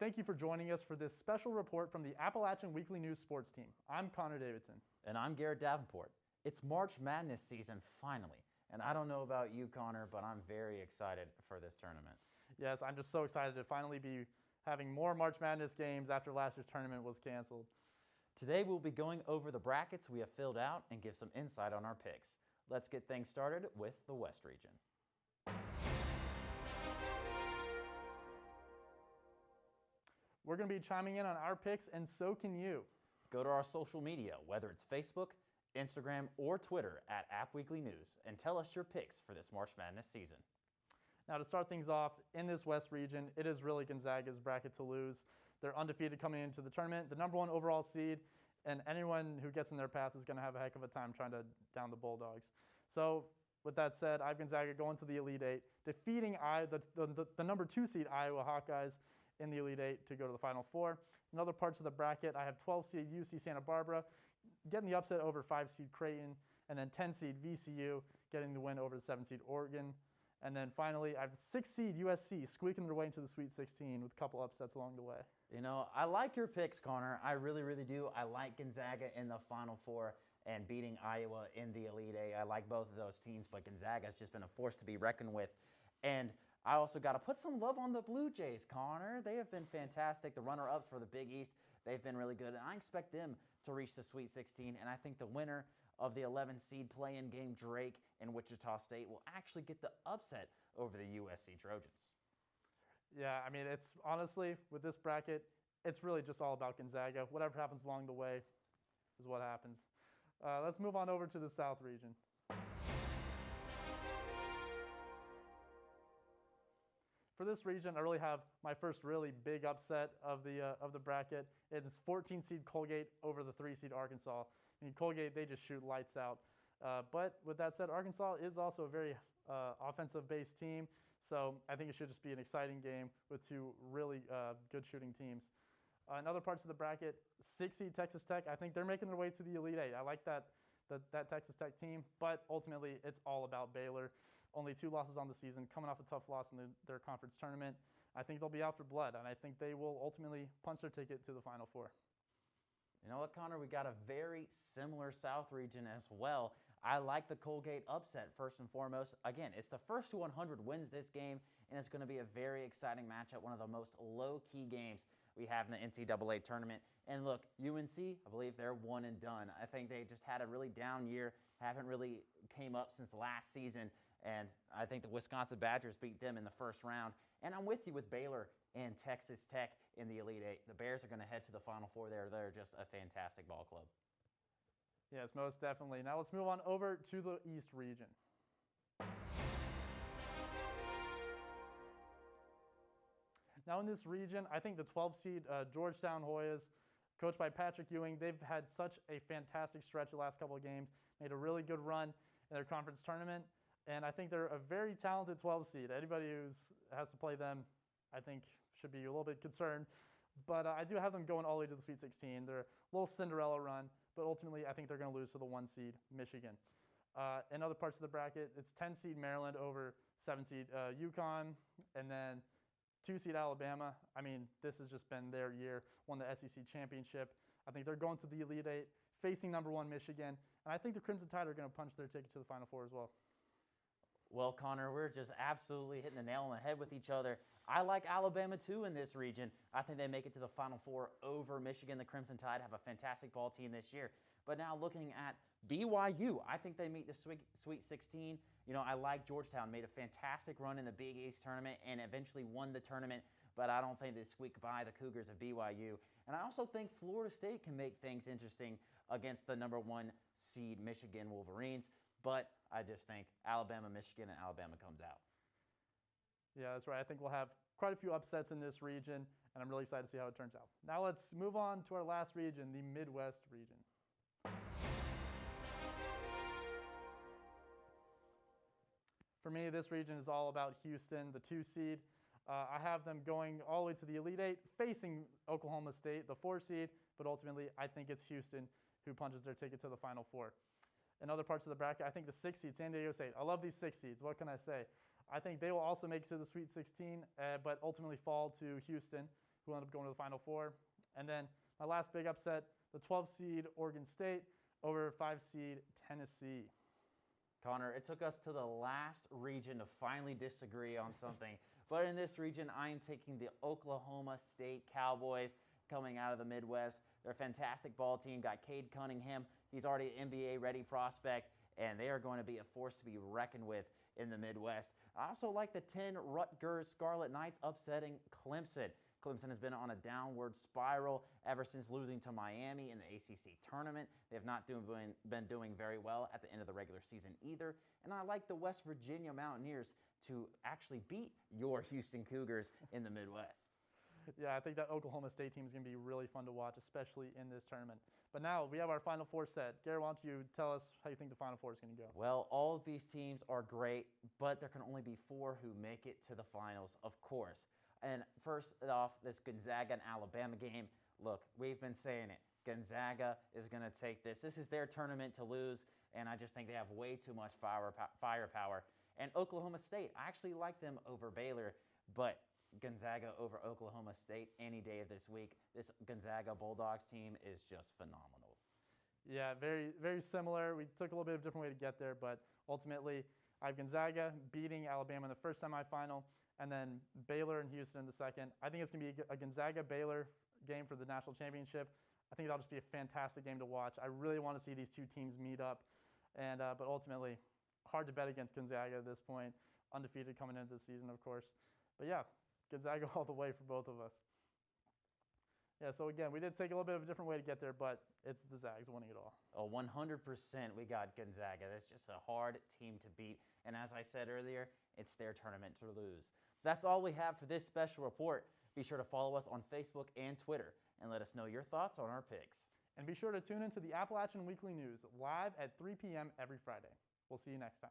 thank you for joining us for this special report from the Appalachian Weekly News Sports Team. I'm Connor Davidson. And I'm Garrett Davenport. It's March Madness season finally. And I don't know about you, Connor, but I'm very excited for this tournament. Yes, I'm just so excited to finally be having more March Madness games after last year's tournament was canceled. Today we'll be going over the brackets we have filled out and give some insight on our picks. Let's get things started with the West region. We're going to be chiming in on our picks, and so can you. Go to our social media, whether it's Facebook, Instagram, or Twitter at App Weekly News, and tell us your picks for this March Madness season. Now, to start things off, in this West region, it is really Gonzaga's bracket to lose. They're undefeated coming into the tournament, the #1 overall seed, and anyone who gets in their path is going to have a heck of a time trying to down the Bulldogs. So, with that said, I have Gonzaga going to the Elite Eight, defeating the #2 seed Iowa Hawkeyes in the Elite Eight to go to the Final Four. In other parts of the bracket, I have 12 seed UC Santa Barbara getting the upset over 5 seed Creighton, and then 10 seed VCU getting the win over the 7 seed Oregon. And then finally, I have 6 seed USC squeaking their way into the Sweet 16 with a couple upsets along the way. You know, I like your picks, Connor. I really, really do. I like Gonzaga in the Final Four and beating Iowa in the Elite Eight. I like both of those teams, but Gonzaga has just been a force to be reckoned with. And I also got to put some love on the Blue Jays, Connor. They have been fantastic. The runner-ups for the Big East, they've been really good. And I expect them to reach the Sweet 16. And I think the winner of the 11 seed play-in game, Drake and Wichita State, will actually get the upset over the USC Trojans. Yeah, I mean, it's honestly, with this bracket, it's really just all about Gonzaga. Whatever happens along the way is what happens. Let's move on over to the South region. For this region, I really have my first really big upset of the bracket. It is 14 seed Colgate over the 3 seed Arkansas. I mean, Colgate, they just shoot lights out. But with that said, Arkansas is also a very offensive-based team. So I think it should just be an exciting game with 2 really good shooting teams. In other parts of the bracket, 6 seed Texas Tech, I think they're making their way to the Elite Eight. I like that Texas Tech team, but ultimately it's all about Baylor. Only 2 losses on the season, coming off a tough loss in their conference tournament. I think they'll be out for blood, and I think they will ultimately punch their ticket to the Final Four. You know what, Connor? We got a very similar South region as well. I like the Colgate upset first and foremost. Again, it's the first to 100 wins this game, and it's going to be a very exciting matchup, one of the most low-key games we have in the NCAA tournament. And look, UNC, I believe they're one and done. I think they just had a really down year, haven't really came up since last season. And I think the Wisconsin Badgers beat them in the first round. And I'm with you with Baylor and Texas Tech in the Elite Eight. The Bears are going to head to the Final Four there. They're just a fantastic ball club. Yes, most definitely. Now let's move on over to the East region. Now in this region, I think the 12 seed Georgetown Hoyas, coached by Patrick Ewing, they've had such a fantastic stretch the last couple of games, made a really good run in their conference tournament. And I think they're a very talented 12 seed. Anybody who has to play them, I think, should be a little bit concerned. But I do have them going all the way to the Sweet 16. They're a little Cinderella run, but ultimately I think they're going to lose to the 1 seed Michigan. In other parts of the bracket, it's 10 seed Maryland over 7 seed UConn, and then 2 seed Alabama. I mean, this has just been their year, won the SEC championship. I think they're going to the Elite Eight, facing #1 Michigan. And I think the Crimson Tide are going to punch their ticket to the Final Four as well. Well, Connor, we're just absolutely hitting the nail on the head with each other. I like Alabama, too, in this region. I think they make it to the Final Four over Michigan. The Crimson Tide have a fantastic ball team this year. But now looking at BYU, I think they meet the Sweet 16. You know, I like Georgetown, made a fantastic run in the Big East tournament and eventually won the tournament. But I don't think they squeak by the Cougars of BYU. And I also think Florida State can make things interesting against the #1 seed Michigan Wolverines. But I just think Alabama, Michigan, and Alabama comes out. Yeah, that's right. I think we'll have quite a few upsets in this region, and I'm really excited to see how it turns out. Now let's move on to our last region, the Midwest region. For me, this region is all about Houston, the 2 seed. I have them going all the way to the Elite Eight, facing Oklahoma State, the 4 seed, but ultimately I think it's Houston who punches their ticket to the Final Four. In other parts of the bracket, I think the 6 seed, San Diego State. I love these 6 seeds. What can I say? I think they will also make it to the Sweet 16, but ultimately fall to Houston, who ended up going to the Final Four. And then my last big upset, the 12 seed Oregon State over 5 seed Tennessee. Connor, it took us to the last region to finally disagree on something. But in this region, I am taking the Oklahoma State Cowboys coming out of the Midwest. They're a fantastic ball team. Got Cade Cunningham. He's already an NBA-ready prospect, and they are going to be a force to be reckoned with in the Midwest. I also like the 10 Rutgers Scarlet Knights upsetting Clemson. Clemson has been on a downward spiral ever since losing to Miami in the ACC tournament. They have not been doing very well at the end of the regular season either. And I like the West Virginia Mountaineers to actually beat your Houston Cougars in the Midwest. Yeah, I think that Oklahoma State team is going to be really fun to watch, especially in this tournament. But now we have our Final Four set. Garrett, why don't you tell us how you think the Final Four is going to go? Well, all of these teams are great, but there can only be 4 who make it to the finals, of course. And first off, this Gonzaga and Alabama game. Look, we've been saying it. Gonzaga is going to take this. This is their tournament to lose, and I just think they have way too much firepower. And Oklahoma State, I actually like them over Baylor, but Gonzaga over Oklahoma State any day of this week. This Gonzaga Bulldogs team is just phenomenal. Yeah, very, very similar. We took a little bit of a different way to get there, but ultimately I have Gonzaga beating Alabama in the first semifinal, and then Baylor and Houston in the second. I think it's going to be a Gonzaga-Baylor game for the national championship. I think that'll just be a fantastic game to watch. I really want to see these two teams meet up, and but ultimately, hard to bet against Gonzaga at this point. Undefeated coming into the season, of course. But yeah, Gonzaga all the way for both of us. Yeah, so again, we did take a little bit of a different way to get there, but it's the Zags winning it all. Oh, 100% we got Gonzaga. That's just a hard team to beat. And as I said earlier, it's their tournament to lose. That's all we have for this special report. Be sure to follow us on Facebook and Twitter and let us know your thoughts on our picks. And be sure to tune into the Appalachian Weekly News live at 3 p.m. every Friday. We'll see you next time.